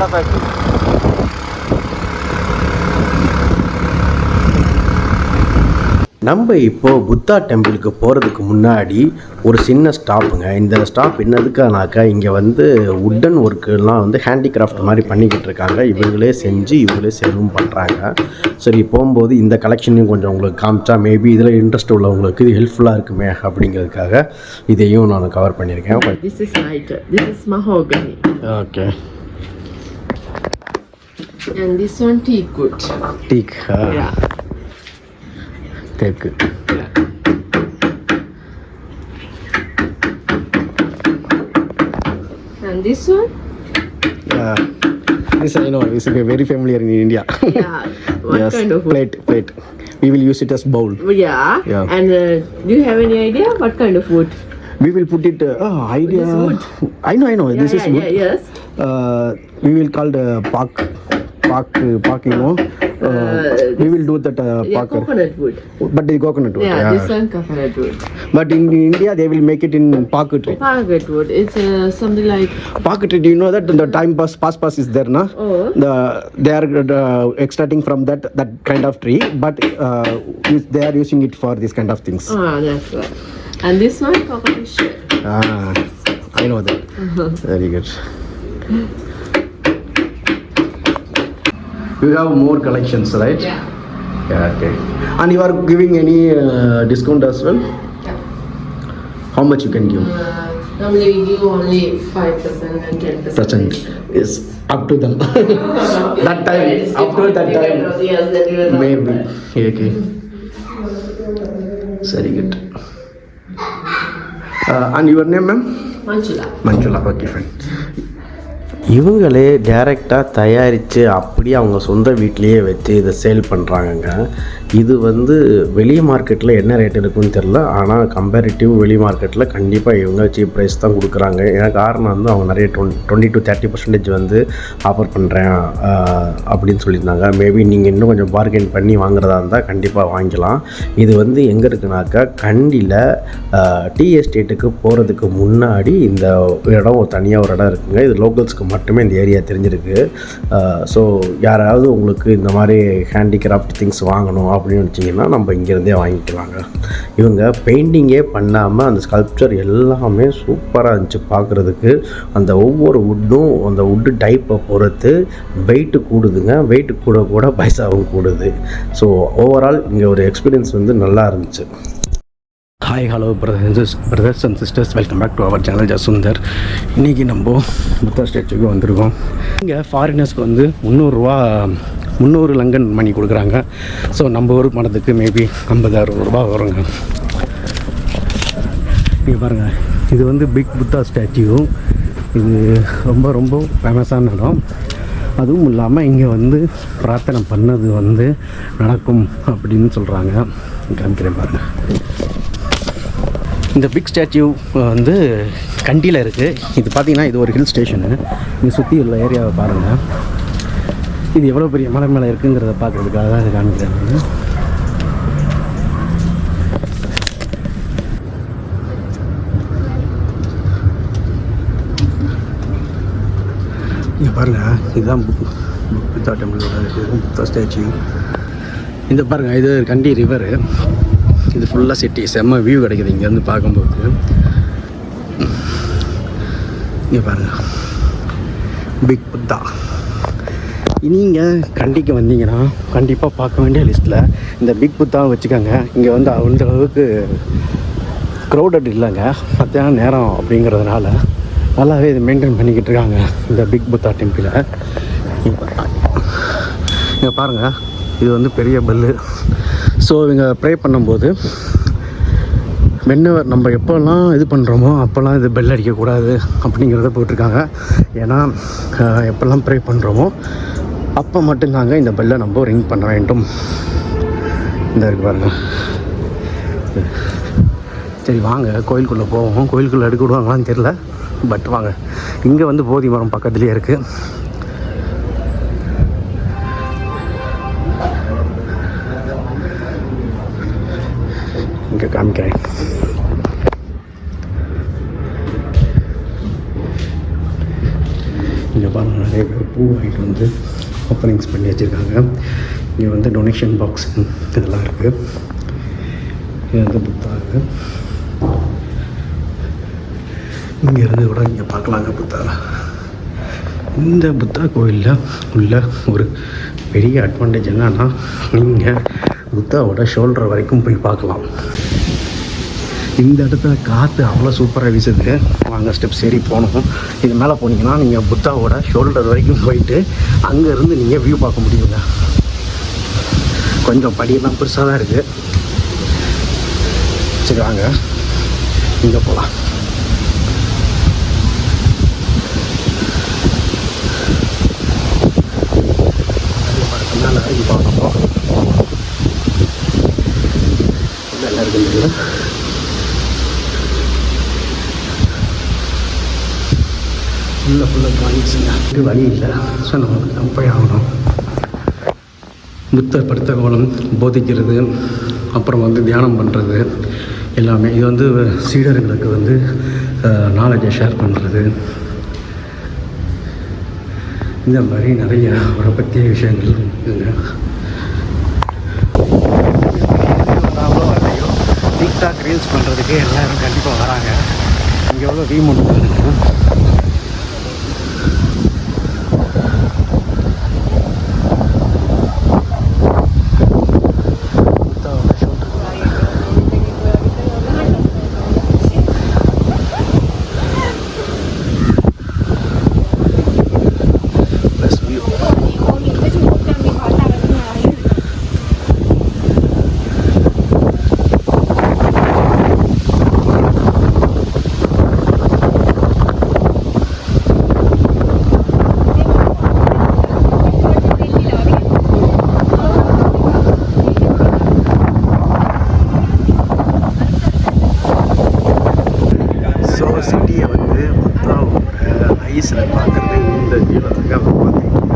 நல்ல ஃபேக்ட்ரி. நம்ம இப்போது புத்தா டெம்பிளுக்கு போகிறதுக்கு முன்னாடி ஒரு சின்ன ஸ்டாப்புங்க. இந்த ஸ்டாப் என்னதுக்கானாக்கா இங்கே வந்து உட்டன் ஒர்க்குலாம் வந்து ஹேண்டிகிராஃப்ட் மாதிரி பண்ணிக்கிட்டு இருக்காங்க. இவங்களே செஞ்சு இவங்களே சேலும் பண்ணுறாங்க. சரி, போகும்போது இந்த கலெக்ஷனையும் கொஞ்சம் உங்களுக்கு காமிச்சா மேபி இதில் இன்ட்ரெஸ்ட் உள்ளவங்களுக்கு இது ஹெல்ப்ஃபுல்லாக இருக்குமே அப்படிங்கிறதுக்காக இதையும் நான் கவர் பண்ணியிருக்கேன். This is lighter. This is mahogany. Okay. And this one teak wood. Teak. Yeah. Teak. Yeah. And this one? This I know. This is very familiar in India. Yeah. What Yes. kind of wood? Plate. We will use it as bowl. Yeah. Yeah. And do you have any idea what kind of wood? We will put it. Idea. This wood. I know. Yeah, This is wood. Yeah, yes. We will call the park. You know. We will do that Yeah, park. coconut wood. But the coconut wood. Yeah, this one coconut wood. But in India, they will make it in park tree. Park wood. It's something like. Park tree. Do you know that the time pass is there, na? Oh. They are extracting from that kind of tree, but they are using it for this kind of things. That's right. And this one coconut shell. I know that. Very good. You have more collections, right? Yeah, okay. And you are giving any discount as well? Yeah. How much you can give? Normally we give only 5% and 10%. Is up to them. That time, after that time, Yes, then you will. maybe. Okay. Very good. And your name, ma'am? Manchula. Okay, fine. இவங்களே டைரெக்டாக தயாரித்து அப்படியே அவங்க சொந்த வீட்லேயே வச்சு இதை sale பண்ணுறாங்கங்க. இது வந்து வெளி மார்க்கெட்டில் என்ன ரேட் இருக்குன்னு தெரில, ஆனால் கம்பேரிட்டிவ் வெளி மார்க்கெட்டில் கண்டிப்பாக இவங்க சீப் ப்ரைஸ் தான் கொடுக்குறாங்க. ஏன்னா காரணம் வந்து அவங்க நிறைய 20 to 30% வந்து ஆஃபர் பண்ணுறேன் அப்படின்னு சொல்லியிருந்தாங்க. மேபி நீங்கள் இன்னும் கொஞ்சம் பார்கெயின் பண்ணி வாங்குறதா இருந்தால் கண்டிப்பாக வாங்கிக்கலாம். இது வந்து எங்கே இருக்குனாக்கா கண்டியில் டீ எஸ்டேட்டுக்கு போகிறதுக்கு முன்னாடி இந்த இடம் தனியாக ஒரு இடம் இருக்குங்க. இது லோக்கல்ஸ்க்கு மட்டுமே இந்த ஏரியா தெரிஞ்சிருக்கு. ஸோ யாராவது உங்களுக்கு இந்த மாதிரி ஹேண்டிகிராஃப்ட் திங்ஸ் வாங்கணும் அப்படின்னு வச்சிங்கன்னா நம்ம இங்கேருந்தே வாங்கிக்கலாங்க. இவங்க பெயிண்டிங்கே பண்ணாமல் அந்த ஸ்கல்ப்சர் எல்லாமே சூப்பராக இருந்துச்சு பார்க்குறதுக்கு. அந்த ஒவ்வொரு வுட்டும் அந்த வுட்டு டைப்பை பொறுத்து வெயிட்டு கூடுதுங்க. வெயிட்டு கூட பைசாவும் கூடுது. ஸோ ஓவரால் இங்கே ஒரு எக்ஸ்பீரியன்ஸ் வந்து நல்லா இருந்துச்சு. Hi, hello brothers and sisters, welcome back to our channel ஜசுந்தர். இன்றைக்கி நம்ம புத்தா ஸ்டாச்சுக்கு வந்திருக்கோம். இங்கே ஃபாரினர்ஸ்க்கு வந்து 300 லங்கன் மணி கொடுக்குறாங்க. ஸோ நம்ம ஊர் பணத்துக்கு மேபி 50,000 ரூபா வருங்க. நீங்கள் பாருங்கள், இது வந்து பிக் புத்தா ஸ்டாச்சு. இது ரொம்ப ஃபேமஸான இடம். அதுவும் இல்லாமல் இங்கே வந்து பிரார்த்தனை பண்ணது வந்து நடக்கும் அப்படின்னு சொல்கிறாங்க. காமிக்கிறேன் பாருங்கள். இந்த பிக் ஸ்டாச்சு வந்து கண்டியில் இருக்குது. இது பார்த்திங்கன்னா இது ஒரு ஹில் ஸ்டேஷனு. இங்கே சுற்றி உள்ள ஏரியாவை பாருங்கள். இது எவ்வளோ பெரிய மலை மேலே இருக்குங்கிறத பார்க்குறதுக்காக தான் இது காமிக்கிறேன். இங்கே பாருங்கள், இதுதான் புத்தா டெம்பிளோட புத்தா ஸ்டாச்சு. இந்த பாருங்கள், இது கண்டி ரிவரு. இது ஃபுல்லாக சிட்டி, செம்ம வியூ கிடைக்குது இங்கேருந்து பார்க்கும்போது. இங்கே பாருங்கள், பிக் புத்தா. நீங்கள் கண்டிக்கு வந்தீங்கன்னா கண்டிப்பாக பார்க்க வேண்டிய லிஸ்ட்டில் இந்த பிக் புத்தாவை வச்சுக்கோங்க. இங்கே வந்து அந்த அளவுக்கு க்ரௌடட் இல்லைங்க, மத்தியான நேரம் அப்படிங்கிறதுனால நல்லாவே இது மெயின்டைன் பண்ணிக்கிட்டு இருக்காங்க இந்த பிக் புத்தா டெம்பிளை. இங்கே பாருங்கள், இது வந்து பெரிய பெல்லு. ஸோ இவங்க ப்ரே பண்ணும்போது வென்னவர் நம்ம எப்போல்லாம் இது பண்ணுறோமோ அப்போல்லாம் இது பெல் அடிக்கக்கூடாது அப்படிங்கிறத போட்டிருக்காங்க. ஏன்னா எப்போல்லாம் ப்ரே பண்ணுறோமோ அப்போ மட்டும்தாங்க இந்த பெல்லை நம்ம ரிங் பண்ண வேண்டும். இந்த இருக்கு பாருங்கள். சரி வாங்க, கோயிலுக்குள்ளே போவோம். கோயிலுக்குள்ளே எடுக்க விடுவாங்களான்னு தெரில, பட் வாங்க. இங்கே வந்து போதி மரம் பக்கத்துலேயே இருக்குது. இங்கே காமிக்கிறேன். இங்கே பாருங்கள் நிறைய பேர் பூ வாங்கிட்டு வந்து ஓப்பனிங்ஸ் பண்ணி வச்சுருக்காங்க. இங்கே வந்து டொனேஷன் பாக்ஸ் இதெல்லாம் இருக்குது. இது வந்து புத்தா இருக்குது. இங்கேருந்து கூட இங்கே பார்க்கலாங்க புத்தா. இந்த புத்தா கோயிலில் உள்ள ஒரு பெரிய அட்வான்டேஜ் என்னன்னா, நீங்கள் புத்தாவோட ஷோல்டர் வரைக்கும் போய் பார்க்கலாம். இந்த இடத்துல காற்று அவ்வளோ சூப்பராக வீசுது. வாங்க ஸ்டெப்ஸ் ஏறி போகணும். இது மேலே போனீங்கன்னா நீங்கள் புத்தாவோட ஷோல்டர் வரைக்கும் போயிட்டு அங்கேருந்து நீங்கள் வியூ பார்க்க முடியுங்க. கொஞ்சம் படியெல்லாம் பெருசாக தான் இருக்குது. சரி வாங்க இங்கே போகலாம். மேலே இறங்கி பார்க்கணும். நல்லா இருக்குது. ஃபுல்லாக காணிச்சுங்க. இது வழி இல்லை. ஸோ நம்ம போய் ஆகணும். புத்தர் படுத்த கோலம் போதிக்கிறது, அப்புறம் வந்து தியானம் பண்ணுறது எல்லாமே. இது வந்து சீடர்களுக்கு வந்து நாலேஜை ஷேர் பண்ணுறது, இந்த மாதிரி நிறைய அவரை பற்றிய விஷயங்கள் இருக்குதுங்க. டிக்டாக் ரீல்ஸ் பண்ணுறதுக்கு எல்லோரும் கண்டிப்பாக வராங்க. இங்கே எவ்வளோ ரீமோட் பாருங்க. சிட்டியை வந்து புத்தாவோட ஐஸில் பார்க்குறது இந்த ஜீவத்துக்கு அவர் பார்த்தீங்கன்னா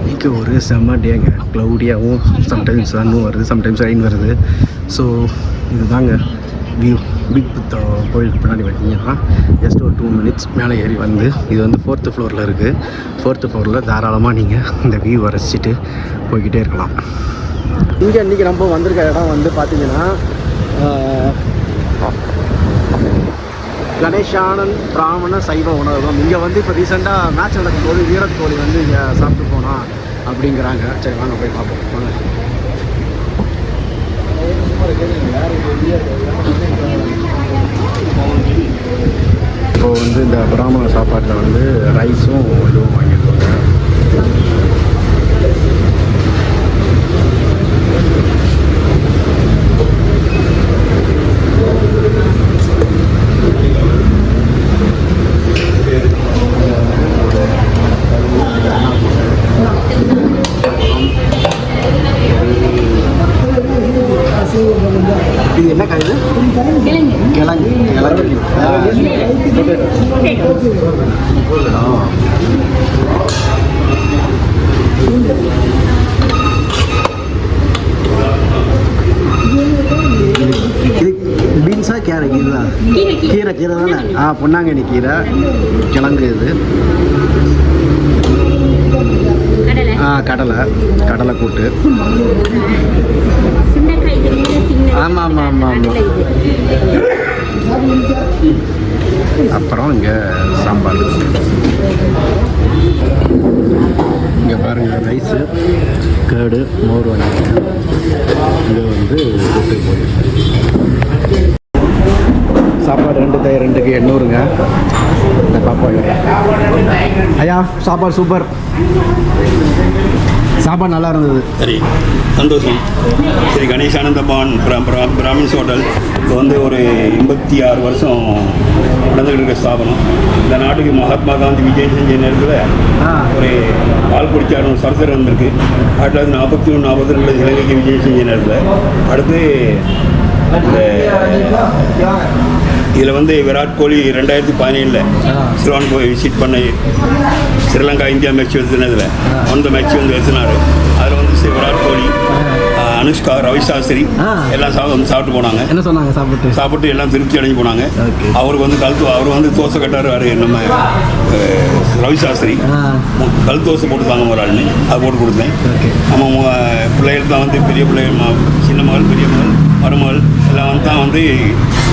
இன்றைக்கி ஒரு செம்ம டேங்க. க்ளவுடியாகவும் சம்டைம்ஸ் சன்னும் வருது, சம்டைம்ஸ் ரெயின் வருது. ஸோ இதுதாங்க வியூ. பிக் புத்தா கோயிலுக்கு பின்னாடி பார்த்தீங்கன்னா ஜஸ்ட் ஒரு 2 minutes மேலே ஏறி வந்து இது வந்து 4th ஃப்ளோரில் இருக்குது. 4th ஃப்ளோரில் தாராளமாக நீங்கள் இந்த வியூ ரசிச்சுட்டு போய்கிட்டே இருக்கலாம். இங்கே இன்றைக்கி நம்ம வந்திருக்க இடம் வந்து பார்த்திங்கன்னா கணேஷானந்த் பிராமண சைவ உணவகம். இங்கே வந்து இப்போ ரீசெண்டாக மேட்ச் நடக்கும்போது விராட் கோலி வந்து இங்கே சாப்பிட்டு போனால் அப்படிங்கிறாங்க. சரி வாங்க போய் பார்ப்போம். வாங்க. இப்போ வந்து இந்த பிராமண சாப்பாட்டில் வந்து ரைஸும் இதுவும் வாங்கியிருக்கோங்க. இது என்ன காய்? கிழங்கு. இது பீன்ஸா கேரட்? இதுதான் கீரை தானே. பொன்னாங்கண்ணி கீரை, கிழங்கு. இது கடலை கூட்டு. ஆமாம். அப்புறம் இங்கே சாம்பார். இங்கே பாருங்கள் ரைஸு, கேர்டு, மோர் வாங்கியிருக்கேன். இங்கே வந்து கூட்டு போய் சாப்பாடு 2 தயிர் 2க்கு 800ங்க. இந்த பாப்பா ஐயா சாப்பாடு சூப்பர். சாப்பாடு நல்லா இருந்தது. சரி, சந்தோஷம். ஸ்ரீ கணேஷானந்த பவன் பிராமின்ஸ் ஹோட்டல் இப்போ வந்து ஒரு 86 வருஷம் நடந்துகிட்டு இருக்க ஸ்தாபனம். இந்த நாட்டுக்கு மகாத்மா காந்தி விஜயம் செஞ்ச நேரத்தில் ஒரு ஆள் குடிச்சார் சரித்திரம் இருந்திருக்கு. 1941-42 இலங்கைக்கு விஜயம் செஞ்ச நேரத்தில். அடுத்து இதில் வந்து விராட் கோலி 2017 சிலோன் போய் விசிட் பண்ணி ஸ்ரீலங்கா இந்தியா மேட்ச் எழுதுனதில் அந்த மேட்ச் வந்து எழுதினார். அதில் வந்து விராட் கோலி, அனுஷ்கா, ரவி சாஸ்திரி எல்லாம் சாப்பிட்டு போனாங்க. என்ன சொன்னாங்க? சாப்பிட்டு எல்லாம் திருப்தி அடைஞ்சு போனாங்க. அவருக்கு வந்து அவர் வந்து தோசை கட்டார். நம்ம ரவி சாஸ்திரி கல் தோசை போட்டு தாங்க ஒரு ஆள்னு அதை போட்டு கொடுத்தேன். நம்ம பிள்ளைகள் தான் வந்து பெரிய பிள்ளைகள், சின்ன மகள், பெரிய மகள், மருமகள் எல்லாம் வந்து தான் வந்து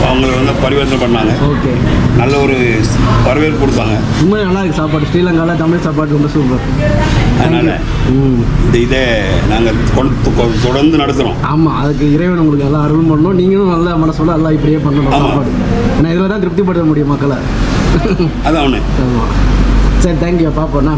அவங்களை வந்து பரிவர்த்தனை பண்ணாங்க. நல்ல ஒரு வரவேற்பு கொடுத்தாங்க. ரொம்ப நல்லா இருக்குது சாப்பாடு. ஸ்ரீலங்காவில் தமிழ் சாப்பாடு ரொம்ப சூப்பர். அதனால் இந்த இதை நாங்கள் தொடர்ந்து நடத்துகிறோம். ஆமாம், அதுக்கு இறைவன் உங்களுக்கு எல்லாம் அருள் பண்ணணும். நீங்களும் நல்ல மனசோட எல்லாம் இப்படியே பண்ணணும் சாப்பாடு. நான் இதில் தான் திருப்திப்படுத்த முடியும் மக்களை. அதான் ஒன்று. ஆமாம், சரி, தேங்க்யூ. பார்ப்போண்ணா.